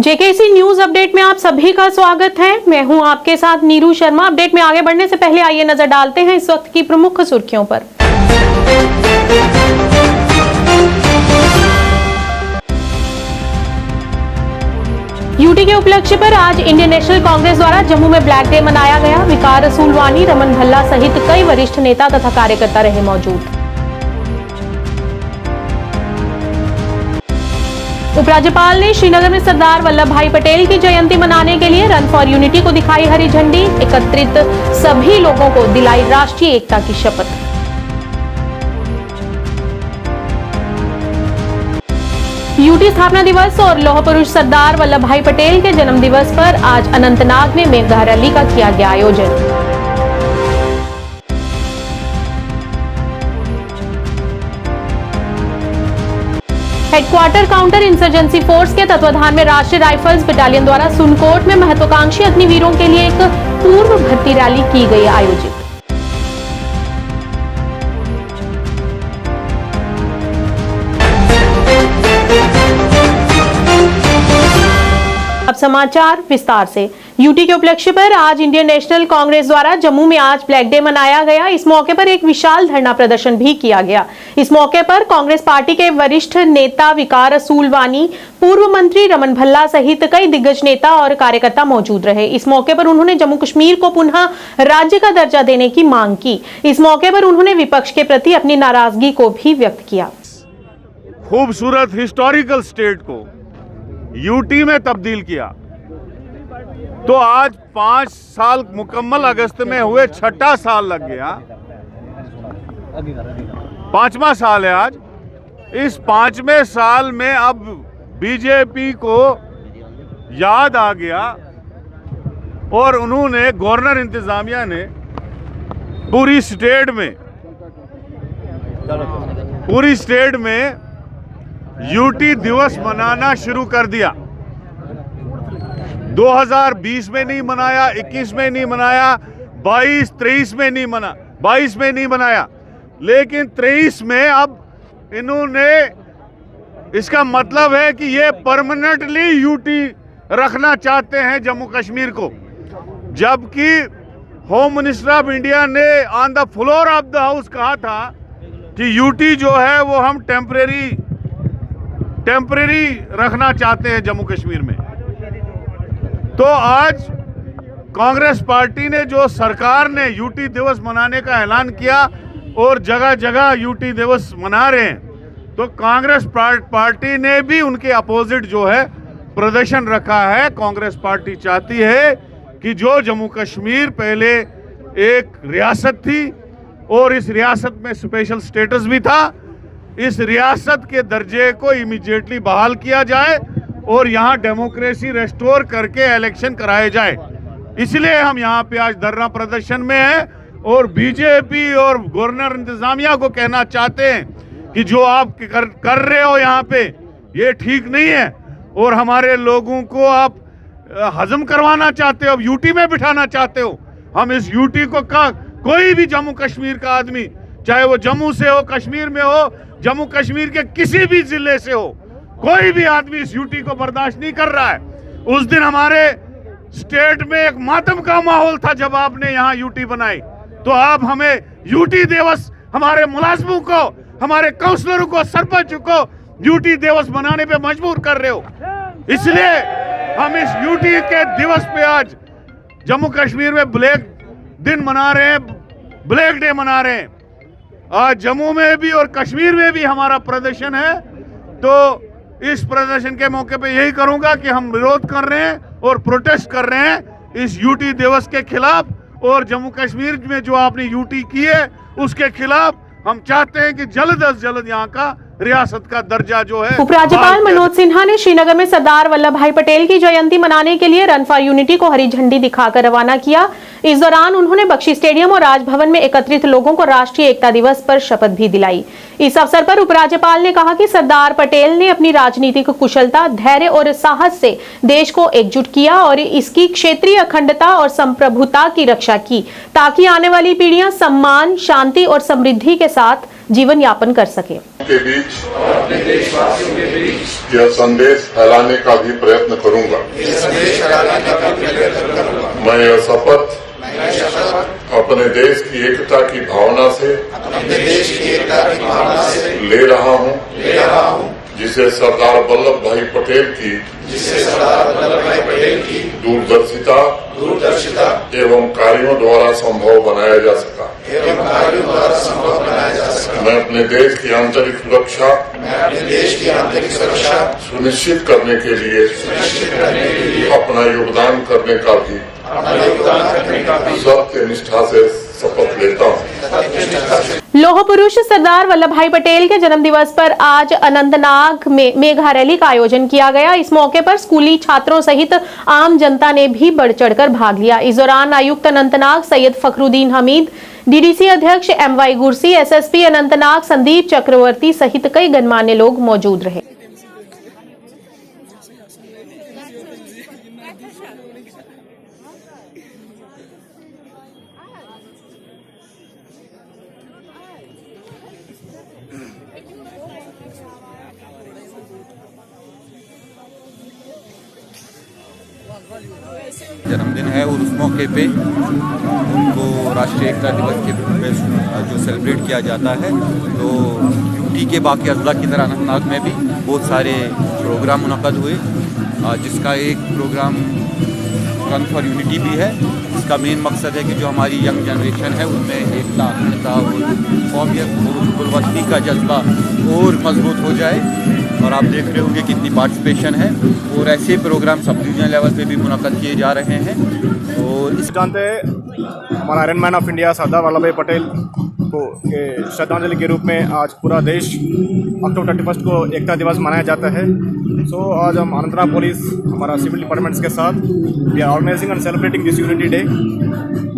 JKC news update में आप सभी का स्वागत है। मैं हूं आपके साथ नीरू शर्मा। अपडेट में आगे बढ़ने से पहले आइए नजर डालते हैं इस वक्त की प्रमुख सुर्खियों पर। यूटी के उपलक्ष्य पर आज इंडियन नेशनल कांग्रेस द्वारा जम्मू में ब्लैक डे मनाया गया। विकार रसूलवानी, रमन भल्ला सहित कई वरिष्ठ नेता तथा कार्यकर्ता रहे मौजूद। उपराज्यपाल ने श्रीनगर में सरदार वल्लभ भाई पटेल की जयंती मनाने के लिए रन फॉर यूनिटी को दिखाई हरी झंडी। एकत्रित सभी लोगों को दिलाई राष्ट्रीय एकता की शपथ। यूटी स्थापना दिवस और लौह पुरुष सरदार वल्लभ भाई पटेल के जन्म दिवस पर आज अनंतनाग में मेगा रैली का किया गया आयोजन। हेडक्वार्टर काउंटर इंसर्जेंसी फोर्स के तत्वाधान में राष्ट्रीय राइफल्स बटालियन द्वारा सुनकोट में महत्वाकांक्षी अग्निवीरों के लिए एक पूर्व भर्ती रैली की गई आयोजित। अब समाचार विस्तार से। यूटी के उपलक्ष्य पर आज इंडियन नेशनल कांग्रेस द्वारा जम्मू में आज ब्लैक डे मनाया गया। इस मौके पर एक विशाल धरना प्रदर्शन भी किया गया। इस मौके पर कांग्रेस पार्टी के वरिष्ठ नेता विकार रसूलवानी, पूर्व मंत्री रमन भल्ला सहित कई दिग्गज नेता और कार्यकर्ता मौजूद रहे। इस मौके पर उन्होंने जम्मू कश्मीर को पुनः राज्य का दर्जा देने की मांग की। इस मौके पर उन्होंने विपक्ष के प्रति अपनी नाराजगी को भी व्यक्त किया। खूबसूरत हिस्टोरिकल स्टेट को यूटी में तब्दील किया तो आज 5 साल मुकम्मल अगस्त में हुए, 6ठा साल लग गया, 5वां साल है आज। इस 5वें साल में अब बीजेपी को याद आ गया और उन्होंने, गवर्नर इंतजामिया ने पूरी स्टेट में यूटी दिवस मनाना शुरू कर दिया। 2020 में नहीं मनाया, 21 में नहीं मनाया, 22-23 में नहीं मना, 22 में नहीं मनाया, लेकिन 23 में अब इन्होंने, इसका मतलब है कि ये परमानेंटली यूटी रखना चाहते हैं जम्मू कश्मीर को। जबकि होम मिनिस्टर ऑफ इंडिया ने on the floor of the house कहा था कि यूटी जो है वो हम टेम्परेरी रखना चाहते हैं जम्मू कश्मीर में। तो आज कांग्रेस पार्टी ने, जो सरकार ने यूटी दिवस मनाने का ऐलान किया और जगह जगह यूटी दिवस मना रहे हैं, तो कांग्रेस पार्टी ने भी उनके अपोजिट जो है प्रदर्शन रखा है। कांग्रेस पार्टी चाहती है कि जो जम्मू कश्मीर पहले एक रियासत थी और इस रियासत में स्पेशल स्टेटस भी था, इस रियासत के दर्जे को इमीडिएटली बहाल किया जाए और यहाँ डेमोक्रेसी रेस्टोर करके इलेक्शन कराए जाए। इसलिए हम यहाँ पे आज धरना प्रदर्शन में हैं और बीजेपी और गवर्नर इंतजामिया को कहना चाहते हैं कि जो आप कर रहे हो यहाँ पे, ये ठीक नहीं है और हमारे लोगों को आप हजम करवाना चाहते हो, अब यूटी में बिठाना चाहते हो। हम इस यूटी को कोई भी जम्मू कश्मीर का आदमी, चाहे वो जम्मू से हो, कश्मीर में हो, जम्मू कश्मीर के किसी भी जिले से हो, कोई भी आदमी इस यूटी को बर्दाश्त नहीं कर रहा है। उस दिन हमारे स्टेट में एक मातम का माहौल था जब आपने यहाँ यूटी बनाई, तो आप हमें यूटी दिवस, हमारे मुलाजमों को, हमारे काउंसलरों को, सरपंच को यूटी दिवस मनाने पे मजबूर कर रहे हो। इसलिए हम इस यूटी के दिवस पे आज जम्मू कश्मीर में ब्लैक दिन मना रहे हैं, ब्लैक डे मना रहे हैं। आज जम्मू में भी और कश्मीर में भी हमारा प्रदर्शन है। तो इस प्रदर्शन के मौके पे यही करूंगा कि हम विरोध कर रहे हैं और प्रोटेस्ट कर रहे हैं इस यूटी दिवस के खिलाफ, और जम्मू कश्मीर में जो आपने यूटी की है उसके खिलाफ हम चाहते हैं कि जल्द से जल्द यहाँ का रियासत का दर्जा जो है। उपराज्यपाल मनोज सिन्हा ने श्रीनगर में सरदार वल्लभ भाई पटेल की जयंती मनाने के लिए रन फॉर यूनिटी को हरी झंडी दिखाकर रवाना किया। इस दौरान उन्होंने बख्शी स्टेडियम और राजभवन में एकत्रित लोगों को राष्ट्रीय एकता दिवस पर शपथ भी दिलाई। इस अवसर पर उपराज्यपाल ने कहा कि सरदार पटेल ने अपनी राजनीतिक कुशलता, धैर्य और साहस से देश को एकजुट किया और इसकी क्षेत्रीय अखंडता और संप्रभुता की रक्षा की, ताकि आने वाली पीढ़ियां सम्मान, शांति और समृद्धि के साथ जीवन यापन कर सके। के बीच यह संदेश फैलाने का भी प्रयत्न करूंगा। मैं यह शपथ अपने देश की एकता की भावना से ले रहा हूं, जिसे सरदार वल्लभ भाई पटेल की दूरदर्शिता एवं कार्यों द्वारा संभव बनाया जा सका। मैं अपने देश की आंतरिक सुरक्षा सुनिश्चित करने के लिए अपना योगदान करने का भी सत्य निष्ठा से शपथ लेता हूँ। लौह पुरुष सरदार वल्लभ भाई पटेल के जन्म दिवस पर आज अनंतनाग में मेगा रैली का आयोजन किया गया। इस मौके पर स्कूली छात्रों सहित आम जनता ने भी बढ़ चढ़कर भाग लिया। इस दौरान आयुक्त अनंतनाग सैयद फखरुद्दीन हमीद, डीडीसी अध्यक्ष MY गुरसी, SSP अनंतनाग संदीप चक्रवर्ती सहित कई गणमान्य लोग मौजूद रहे। जन्मदिन है और उस मौके पे उनको राष्ट्रीय एकता दिवस के रूप में जो सेलिब्रेट किया जाता है, तो यूटी के बाकी अजला की तरह अनंतनाग में भी बहुत सारे प्रोग्राम मुनक़द हुए, जिसका एक प्रोग्राम रन फॉर यूनिटी भी है। इसका मेन मकसद है कि जो हमारी यंग जनरेशन है उनमें एकता, अखंडता और कौमियत और गुलवत्ती का जज्बा और मजबूत हो जाए। और आप देख रहे होंगे कितनी पार्टिसिपेशन है और ऐसे प्रोग्राम सब डिवीजन लेवल पे भी मुनक़द किए जा रहे हैं। और इस जानते हैं हमारा iron man of India Sardar Vallabh भाई पटेल को श्रद्धांजलि के रूप में आज पूरा देश अक्टूबर 31 को एकता दिवस मनाया जाता है। सो आज हम अनंतनाग पुलिस, हमारा सिविल डिपार्टमेंट्स के साथ we are organising and celebrating this unity day.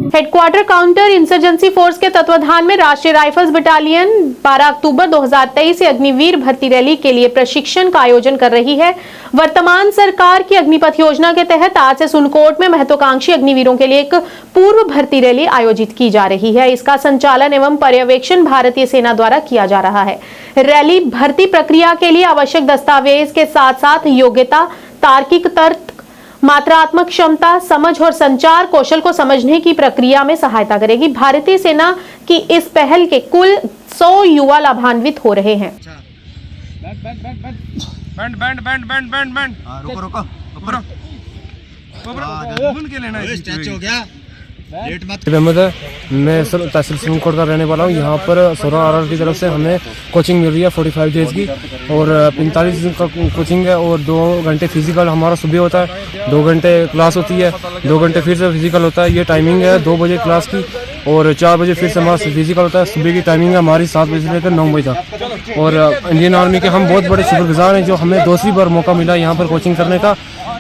Headquarter counter insurgency force के तत्वाधान में राष्ट्रीय राइफल्स बटालियन 12 अक्टूबर 2023 से अग्निवीर भर्ती रैली के लिए प्रशिक्षण का आयोजन कर रही है। वर्तमान सरकार की अग्निपथ योजना के तहत आज से सुनकोट में महत्वाकांक्षी अग्निवीरों के लिए एक पूर्व भर्ती रैली आयोजित की जा रही है। इसका संचालन एवं पर्यवेक्षण भारतीय सेना द्वारा किया जा रहा है। रैली भर्ती प्रक्रिया के लिए आवश्यक दस्तावेज के साथ साथ योग्यता, तार्किक तर्क, मात्रात्मक क्षमता, समझ और संचार कौशल को समझने की प्रक्रिया में सहायता करेगी। भारतीय सेना की इस पहल के कुल 100 युवा लाभान्वित हो रहे हैं। मैं तहसील सुनकोट का रहने वाला हूँ। यहाँ पर सोरा आर की तरफ से हमें कोचिंग मिल रही है 45 डेज की और 45 दिन का कोचिंग है और 2 घंटे फिजिकल हमारा सुबह होता है, 2 घंटे क्लास होती है, 2 घंटे फिर से फिजिकल होता है। ये टाइमिंग है 2 बजे क्लास की और 4 बजे फिर से हमारा फिजिकल होता है। सुबह की टाइमिंग है हमारी 7 बजे से लेकर 9 बजे तक। और इंडियन आर्मी के हम बहुत बड़े शुक्रगुजार हैं जो हमें दूसरी बार मौका मिला यहाँ पर कोचिंग करने का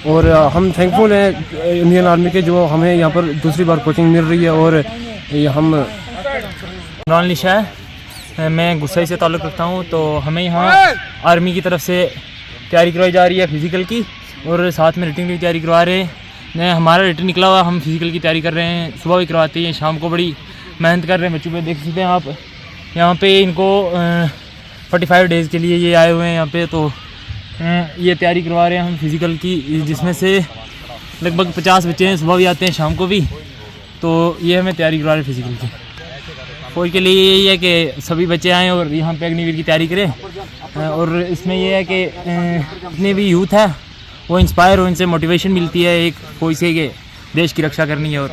और हम थैंकफुल हैं इंडियन आर्मी के जो हमें यहाँ पर दूसरी बार कोचिंग मिल रही है। और हम इमरान निशा है, मैं गुस्साई से ताल्लुक़ रखता हूँ। तो हमें यहाँ आर्मी की तरफ से तैयारी करवाई जा रही है फिज़िकल की और साथ में रिटन की तैयारी करवा रहे हैं। हमारा रिटन निकला हुआ, हम फिज़िकल की तैयारी कर रहे हैं। सुबह भी करवाते हैं, शाम को बड़ी मेहनत कर रहे हैं बच्चों पे। देख सकते हैं आप यहाँ पे इनको 45 डेज़ के लिए ये आए हुए हैं यहाँ पे। तो ये तैयारी करवा रहे हैं हम फिज़िकल की, जिसमें से लगभग 50 बच्चे हैं, सुबह भी आते हैं शाम को भी। तो ये हमें तैयारी करवा रहे हैं फिज़िकल की। फौज के लिए यही है कि सभी बच्चे आएँ और यहाँ पे अग्निवीर की तैयारी करें। और इसमें यह है कि जितने भी यूथ है वो इंस्पायर हो, इनसे मोटिवेशन मिलती है एक फौज से कि देश की रक्षा करनी है। और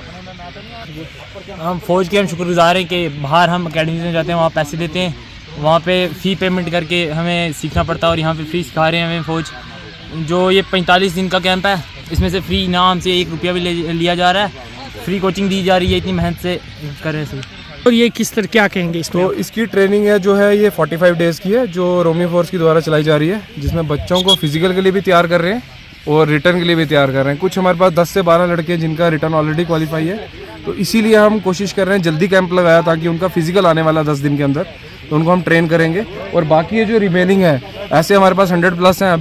हम फौज के शुक्रगुजार हैं कि बाहर हम अकेडमी में जाते हैं, वहाँ पैसे देते हैं, वहाँ पे फ़ी पेमेंट करके हमें सीखना पड़ता है और यहाँ पे फ्री सिखा रहे हैं हमें फ़ौज। जो ये 45 दिन का कैंप है इसमें से फ्री इनाम से 1 रुपया भी लिया जा रहा है, फ्री कोचिंग दी जा रही है, इतनी मेहनत से कर रहे हैं। और ये किस तरह क्या कहेंगे इसमें? तो इसकी ट्रेनिंग है जो है ये 45 डेज़ की है जो रोमी फोर्स की द्वारा चलाई जा रही है, जिसमें बच्चों को फिजिकल के लिए भी तैयार कर रहे हैं और रिटर्न के लिए भी तैयार कर रहे हैं। कुछ हमारे पास 10 से 12 लड़के हैं जिनका रिटर्न ऑलरेडी क्वालिफाई है, तो इसीलिए हम कोशिश कर रहे हैं जल्दी कैंप लगाया ताकि उनका फिजिकल आने वाला 10 दिन के अंदर, तो उनको हम ट्रेन करेंगे। और बाकी ये जो रिमेनिंग है, ऐसे हमारे पास 100+ हैं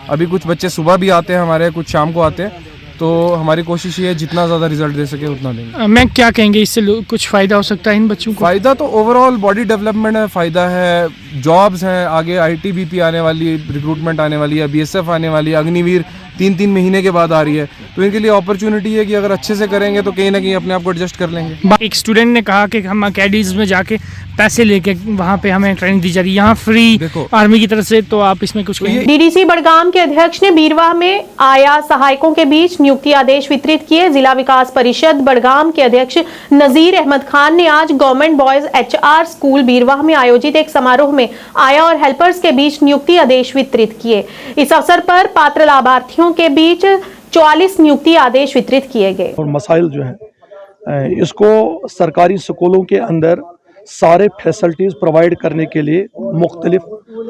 अभी कुछ बच्चे सुबह भी आते हैं हमारे, कुछ शाम को आते हैं। तो हमारी कोशिश ये है जितना ज़्यादा रिजल्ट दे सके उतना देंगे। मैं क्या कहेंगे, इससे कुछ फ़ायदा हो सकता है इन बच्चों को? फ़ायदा तो ओवरऑल बॉडी डेवलपमेंट है, फ़ायदा है, जॉब्स हैं, आगे ITBP आने वाली, रिक्रूटमेंट आने वाली है, BSF आने वाली है, अग्निवीर 3-3 महीने के बाद आ रही है। तो इनके लिए अपॉर्चुनिटी है कि अगर अच्छे से करेंगे तो कहीं ना कहीं अपने आप को एडजस्ट कर लेंगे। एक स्टूडेंट ने कहा कि हम अकेडमीज में जाके पैसे लेके वहाँ पे हमें ट्रेनिंग दी जा रही है, यहाँ फ्री आर्मी की तरफ से, तो आप इसमें कुछ कहेंगे? DDC बड़गाम के अध्यक्ष ने बीरवाह में आया सहायकों के बीच नियुक्ति आदेश वितरित किए। जिला विकास परिषद बड़गाम के अध्यक्ष नजीर अहमद खान ने आज government boys HR school Beerwah में आयोजित एक समारोह में आया और हेल्पर्स के बीच नियुक्ति आदेश वितरित किए। इस अवसर पर पात्र लाभार्थियों के बीच 44 नियुक्ति आदेश वितरित किए गए। और मसाइल जो हैं इसको सरकारी स्कूलों के अंदर सारे फैसिलिटीज़ प्रोवाइड करने के लिए मुख्तलिफ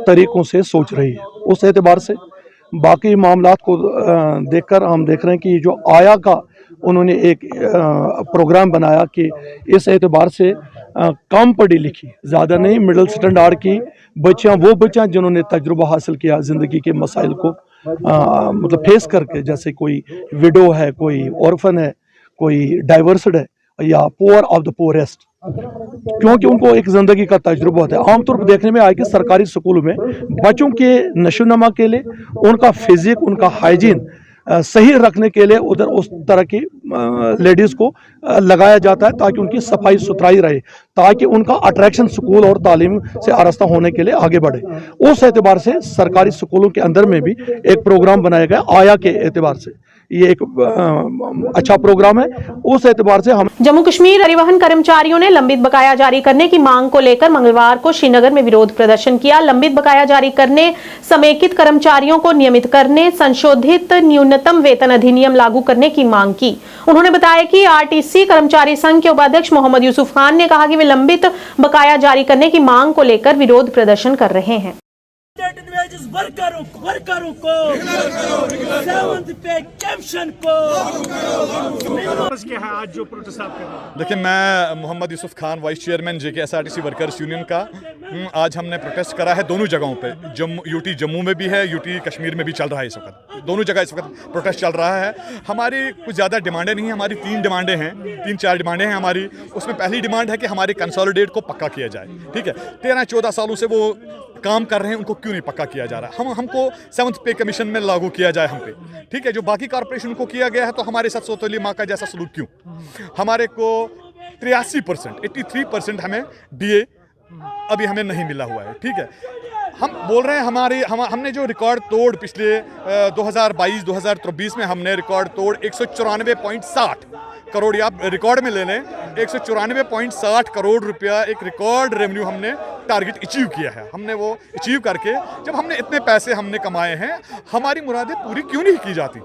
तरीक़ों से सोच रही है। उस एतबार से बाकी मामलात को देखकर हम देख रहे हैं कि जो आया का उन्होंने एक प्रोग्राम बनाया कि इस एतबार से कम पढ़ी लिखी, ज़्यादा नहीं, मिडिल स्टैंडर्ड की बच्चियाँ, वो बच्चियाँ जिन्होंने तजुर्बा हासिल किया ज़िंदगी के मसाइल को मतलब फेस करके, जैसे कोई विडो है, कोई ऑर्फन है, कोई डाइवर्सड है या पुअर ऑफ द पुअरेस्ट, क्योंकि उनको एक ज़िंदगी का तजुर्बा होता है। आमतौर पर देखने में आया कि सरकारी स्कूल में बच्चों के नशोनुमा के लिए उनका फिजिक, उनका हाइजीन सही रखने के लिए उधर उस तरह की लेडीज़ को लगाया जाता है ताकि उनकी सफाई सुथराई रहे, ताकि उनका अट्रैक्शन स्कूल और तालीम से आरास्ता होने के लिए आगे बढ़े। उस एतबार से सरकारी स्कूलों के अंदर में भी एक प्रोग्राम बनाया गया आया के एतबार से। ये एक अच्छा प्रोग्राम है। उस एतबार से हम जम्मू कश्मीर परिवहन कर्मचारियों ने लंबित बकाया जारी करने की मांग को लेकर मंगलवार को श्रीनगर में विरोध प्रदर्शन किया। लंबित बकाया जारी करने, समेकित कर्मचारियों को नियमित करने, संशोधित न्यूनतम वेतन अधिनियम लागू करने की मांग की। उन्होंने बताया कि RTC कर्मचारी संघ के उपाध्यक्ष मोहम्मद यूसुफ खान ने कहा कि वे लंबित बकाया जारी करने की मांग को लेकर विरोध प्रदर्शन कर रहे हैं। वर्करों को सेवंथ पे कैप्शन को क्या है आज जो प्रोटेस्ट आप कर रहे हैं? देखिए, मैं Mohammad Yusuf Khan, vice chairman JKSRTC workers union का। आज हमने प्रोटेस्ट करा है दोनों जगहों पे। UT जम्मू में भी है, UT कश्मीर में भी चल रहा है। इस वक्त दोनों जगह इस वक्त प्रोटेस्ट चल रहा है। हमारी कुछ ज़्यादा डिमांडें नहीं हैं, हमारी 3 डिमांडें हैं, 3-4 डिमांडें हैं हमारी। उसमें पहली डिमांड है कि हमारे कंसोलिडेट को पक्का किया जाए। ठीक है, 13-14 सालों से वो काम कर रहे हैं, उनको क्यों नहीं पक्का किया जा रहा? हमको 7th पे कमीशन में लागू किया जाए हम पे। ठीक है, जो बाकी कॉर्पोरेशन को किया गया है, तो हमारे साथ सोतली माँ का जैसा सलूक क्यों? हमारे को 83%, 83% हमें DA अभी हमें नहीं मिला हुआ है। ठीक है, हम बोल रहे हैं हमने जो रिकॉर्ड तोड़ पिछले 2022-2023 में हमने रिकॉर्ड तोड़ 194.60 करोड़, आप रिकॉर्ड में ले लें, 194.60 करोड़ रुपया एक रिकॉर्ड रेवेन्यू हमने टारगेट अचीव किया है। हमने वो अचीव करके, जब हमने इतने पैसे हमने कमाए हैं, हमारी मुरादें पूरी क्यों नहीं की जाती?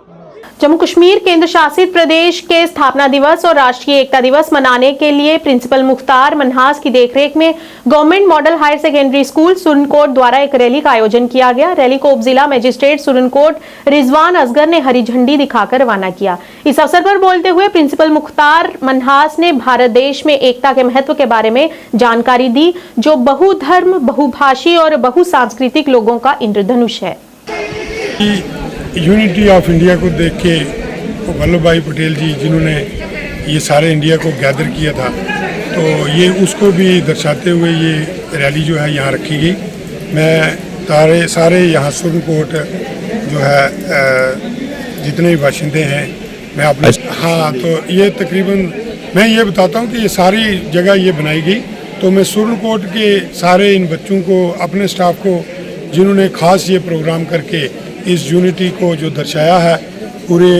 जम्मू कश्मीर केंद्र शासित प्रदेश के स्थापना दिवस और राष्ट्रीय एकता दिवस मनाने के लिए प्रिंसिपल मुख्तार मनहास की देखरेख में government model higher secondary school Surankote द्वारा एक रैली का आयोजन किया गया। रैली को उप जिला मजिस्ट्रेट सुरनकोट रिजवान असगर ने हरी झंडी दिखाकर रवाना किया। इस अवसर पर बोलते हुए प्रिंसिपल मुख्तार मनहास ने भारत देश में एकता के महत्व के बारे में जानकारी दी, जो बहुधर्म, बहुभाषी और बहुसांस्कृतिक लोगों का इंद्रधनुष है। यूनिटी ऑफ इंडिया को देख के वल्लभ भाई पटेल जी, जिन्होंने ये सारे इंडिया को गैदर किया था, तो ये उसको भी दर्शाते हुए ये रैली जो है यहाँ रखी गई। मैं सारे यहाँ सुरनकोट जो है जितने भी बाशिंदे हैं, मैं अपने तो ये तकरीबन मैं ये बताता हूँ कि ये सारी जगह ये बनाई गई। तो मैं सुरनकोट के सारे इन बच्चों को, अपने स्टाफ को, जिन्होंने ख़ास ये प्रोग्राम करके इस यूनिटी को जो दर्शाया है, पूरे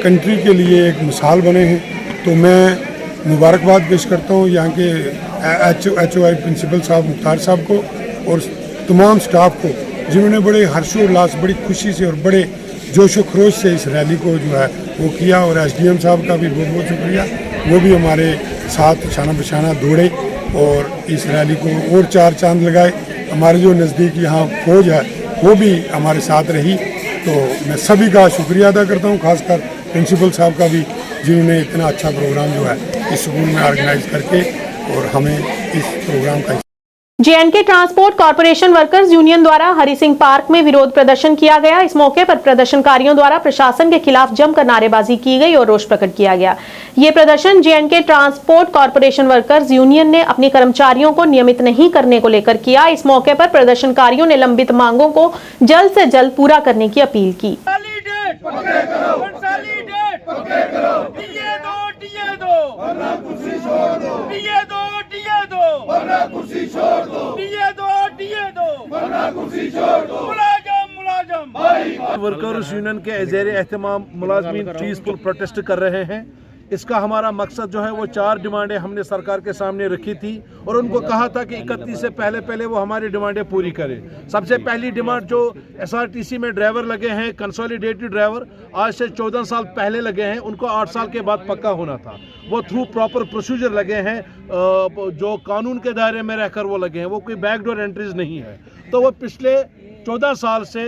कंट्री के लिए एक मिसाल बने हैं, तो मैं मुबारकबाद पेश करता हूँ यहाँ के HOI प्रिंसिपल साहब मुख्तार साहब को और तमाम स्टाफ को, जिन्होंने बड़े हर्षोल्लास, बड़ी खुशी से और बड़े जोशो खरोश से इस रैली को जो है वो किया। और SDM साहब का भी बहुत बहुत शुक्रिया, वो भी हमारे साथ शाना बशाना दौड़े और इस रैली को और 4 चांद लगाए। हमारे जो नज़दीक यहाँ फौज है वो भी हमारे साथ रही। तो मैं सभी का शुक्रिया अदा करता हूँ, खासकर प्रिंसिपल साहब का भी, जिन्होंने इतना अच्छा प्रोग्राम जो है इस स्कूल में ऑर्गेनाइज करके और हमें इस प्रोग्राम का JNK transport corporation workers union द्वारा हरि सिंह पार्क में विरोध प्रदर्शन किया गया। इस मौके पर प्रदर्शनकारियों द्वारा प्रशासन के खिलाफ जमकर नारेबाजी की गई और रोष प्रकट किया गया। ये प्रदर्शन JNK transport corporation workers union ने अपने कर्मचारियों को नियमित नहीं करने को लेकर किया। इस मौके पर प्रदर्शनकारियों ने लंबित मांगों को जल्द से जल्द पूरा करने की अपील की। वर्कर्स यूनियन के ज़ेर एहतमाम मुलाजमीन पीसफुल प्रोटेस्ट कर रहे हैं। इसका हमारा मकसद जो है वो 4 डिमांडें हमने सरकार के सामने रखी थी और उनको कहा था कि 31 से पहले वो हमारी डिमांडें पूरी करें। सबसे पहली डिमांड जो एसआरटीसी में ड्राइवर लगे हैं, कंसोलिडेटेड ड्राइवर आज से 14 साल पहले लगे हैं, उनको 8 साल के बाद पक्का होना था। वो थ्रू प्रॉपर प्रोसीजर लगे हैं, जो कानून के दायरे में रहकर वो लगे हैं, वो कोई बैकडोर एंट्रीज नहीं है। तो वो पिछले 14 साल से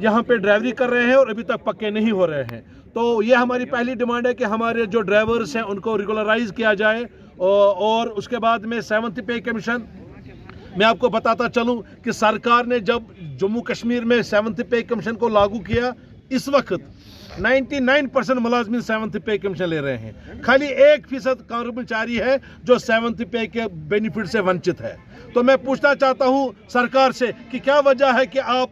यहाँ पे ड्राइवरी कर रहे हैं और अभी तक पक्के नहीं हो रहे हैं। तो ये हमारी पहली डिमांड है कि हमारे जो ड्राइवर्स हैं उनको रेगुलराइज किया जाए। और उसके बाद में 7th पे कमीशन, मैं आपको बताता चलूँ कि सरकार ने जब जम्मू कश्मीर में 7th पे कमीशन को लागू किया, इस वक्त 99% मुलाजमिन 7th पे कमीशन ले रहे हैं। खाली 1% कर्मचारी है जो 7th पे के बेनिफिट से वंचित है। तो मैं पूछना चाहता हूँ सरकार से कि क्या वजह है कि आप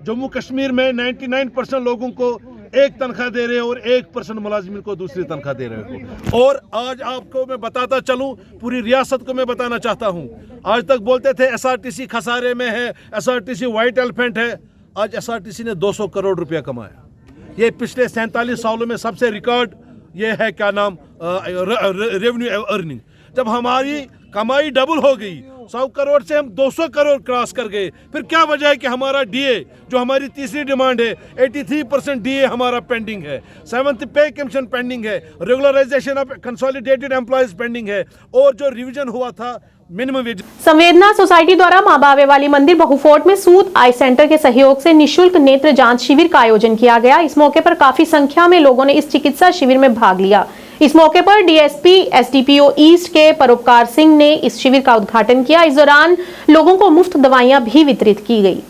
जम्मू कश्मीर में 99% लोगों को एक तनख्वाह दे रहे हो और 1% मुलाजिमिन को दूसरी तनख्वाह दे रहे हो। और आज आपको मैं बताता चलूं, पूरी रियासत को मैं बताना चाहता हूं, आज तक बोलते थे एसआरटीसी खसारे में है, एसआरटीसी वाइट एलिफेंट है। आज एसआरटीसी ने 200 करोड़ रुपया कमाया। ये पिछले 47 सालों में सबसे रिकॉर्ड ये है, क्या नाम, रेवेन्यू अर्निंग। जब हमारी कमाई डबल हो गई, 100 करोड़ से हम 200 करोड़ क्रॉस कर गए, फिर क्या वजह है कि हमारा डीए, जो हमारी तीसरी डिमांड है, 83% डीए हमारा पेंडिंग है, 7th पे कमीशन पेंडिंग है, regularisation of consolidated employees pending है, और जो रिवीजन हुआ था मिनिमम वेज। संवेदना सोसाइटी द्वारा मां बावे वाली मंदिर बहुफोर्ट में सूद आई सेंटर के सहयोग से निशुल्क नेत्र जांच शिविर का आयोजन किया गया। इस मौके पर काफी संख्या में लोगों ने इस चिकित्सा शिविर में भाग लिया। इस मौके पर डीएसपी एसडीपीओ ईस्ट के परोपकार सिंह ने इस शिविर का उद्घाटन किया। इस दौरान लोगों को मुफ्त दवाइयां भी वितरित की गई।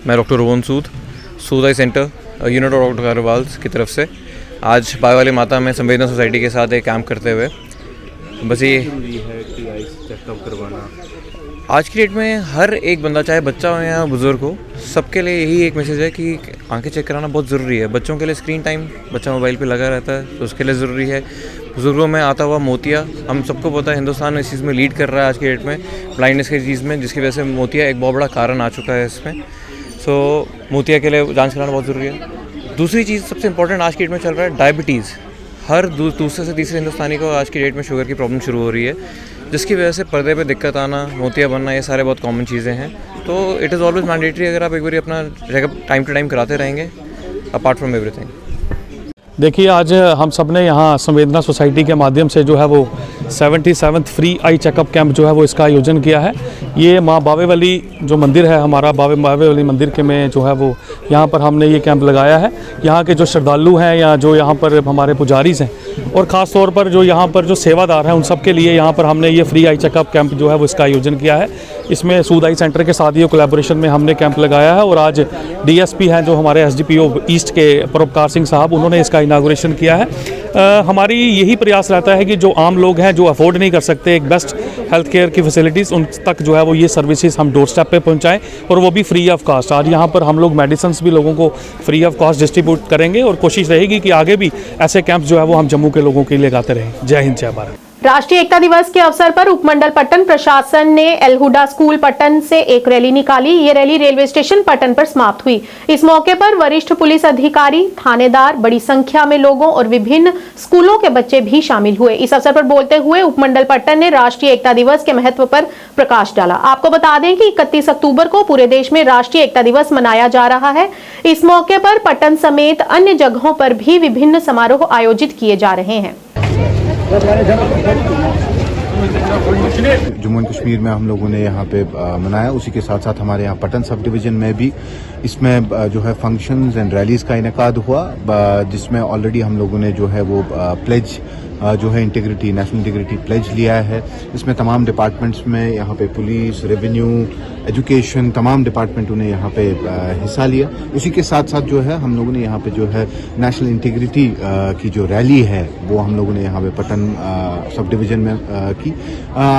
मैं doctor Rohan Sood eye centre unit of doctor Agarwal की तरफ से आज बावे वाली माता में संवेदना सोसाइटी के साथ एक कैंप करते हुए, बस ये चेकअप करवाना आज की डेट में हर एक बंदा, चाहे बच्चा हो या बुजुर्ग हो, सबके लिए यही एक मैसेज है कि आंखें चेक कराना बहुत ज़रूरी है। बच्चों के लिए स्क्रीन टाइम, बच्चा मोबाइल पे लगा रहता है तो उसके लिए ज़रूरी है। बुजुर्गों में आता हुआ मोतिया, हम सबको पता है हिंदुस्तान इस चीज़ में लीड कर रहा है आज की डेट में, ब्लाइंडनेस की चीज़ में, जिसकी वजह से मोतिया एक बहुत बड़ा कारण आ चुका है इसमें। सो मोतिया के लिए जाँच कराना बहुत ज़रूरी है। दूसरी चीज़ सबसे इंपॉर्टेंट आज की डेट में चल रहा है डायबिटीज़। हर दूसरे से तीसरे हिंदुस्तानी को आज की डेट में शुगर की प्रॉब्लम शुरू हो रही है, जिसकी वजह से पर्दे पे दिक्कत आना, मोतिया बनना, ये सारे बहुत कॉमन चीज़ें हैं। तो इट इज़ ऑलवेज मैंडेटरी, अगर आप एक बार अपना चेकअप टाइम टू टाइम कराते रहेंगे, अपार्ट फ्रॉम एवरीथिंग। देखिए, आज हम सब ने यहाँ संवेदना सोसाइटी के माध्यम से जो है वो 77th free eye checkup camp जो है वो इसका आयोजन किया है। ये माँ बावे वाली जो मंदिर है हमारा, बावे वाली मंदिर के में जो है वो यहाँ पर हमने ये कैंप लगाया है। यहाँ के जो श्रद्धालु हैं या जो यहाँ पर हमारे पुजारीज हैं और ख़ास तौर पर जो यहाँ पर जो सेवादार हैं, उन सब के लिए यहाँ पर हमने ये फ्री आई चेकअप कैंप जो है वो इसका आयोजन किया है। इसमें सूद आई सेंटर के साथ ये कोलैबोरेशन में हमने कैंप लगाया है और आज डीएसपी हैं जो हमारे एसडीपीओ ईस्ट के परोपकार सिंह साहब, उन्होंने इसका इनागुरेशन किया है। हमारी यही प्रयास रहता है कि जो आम लोग हैं जो अफोर्ड नहीं कर सकते एक बेस्ट हेल्थ केयर की फैसिलिटीज़, उन तक जो है वो ये सर्विसेज हम डोर स्टेप पे पहुंचाएं और वो भी फ्री ऑफ कॉस्ट। आज यहाँ पर हम लोग मेडिसिन भी लोगों को फ्री ऑफ कॉस्ट डिस्ट्रीब्यूट करेंगे और कोशिश रहेगी कि आगे भी ऐसे कैंप जो है वो हम जम्मू के लोगों के लिए लगाते रहें। जय हिंद, जय भारत। राष्ट्रीय एकता दिवस के अवसर पर उपमंडल पट्टन प्रशासन ने एलहुडा स्कूल पट्टन से एक रैली निकाली। ये रैली रेलवे स्टेशन पट्टन पर समाप्त हुई। इस मौके पर वरिष्ठ पुलिस अधिकारी, थानेदार, बड़ी संख्या में लोगों और विभिन्न स्कूलों के बच्चे भी शामिल हुए। इस अवसर पर बोलते हुए उपमंडल पट्टन ने राष्ट्रीय एकता दिवस के महत्व पर प्रकाश डाला। आपको बता दें कि 31 अक्टूबर को पूरे देश में राष्ट्रीय एकता दिवस मनाया जा रहा है। इस मौके पर पट्टन समेत अन्य जगहों पर भी विभिन्न समारोह आयोजित किए जा रहे हैं। जम्मू एंड कश्मीर में हम लोगों ने यहाँ पे मनाया, उसी के साथ साथ हमारे यहाँ पटन सब डिवीज़न में भी इसमें जो है फंक्शंस एंड रैलीज़ का इनेकाद हुआ, जिसमें ऑलरेडी हम लोगों ने जो है वो प्लेज जो है इंटीग्रिटी, नेशनल इंटीग्रिटी प्लेज लिया है। इसमें तमाम डिपार्टमेंट्स में यहाँ पे पुलिस, रेवेन्यू, एजुकेशन, तमाम डिपार्टमेंटों ने यहाँ पे हिस्सा लिया। उसी के साथ साथ जो है हम लोगों ने यहाँ पे जो है नेशनल इंटीग्रिटी की जो रैली है वो हम लोगों ने यहाँ पे पटन सब डिवीज़न में की।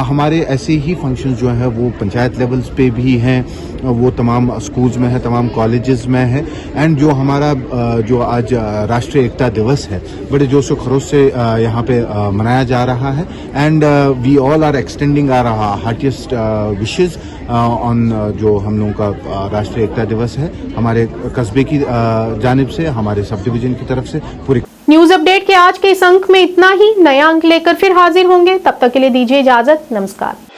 हमारे ऐसे ही फंक्शन जो है वो पंचायत लेवल्स पे भी हैं, वो तमाम स्कूल्स में है, तमाम कॉलेजेस में है। एंड जो हमारा जो आज राष्ट्रीय एकता दिवस है बड़े जोश व खरोश से यहाँ पे मनाया जा रहा है। And we all are extending our heartiest wishes on जो हम लोगों का राष्ट्रीय एकता दिवस है, हमारे कस्बे की जानिब से, हमारे सब डिवीजन की तरफ से पूरी। न्यूज अपडेट के आज के इस अंक में इतना ही। नया अंक लेकर फिर हाजिर होंगे, तब तक के लिए दीजिए इजाजत। नमस्कार।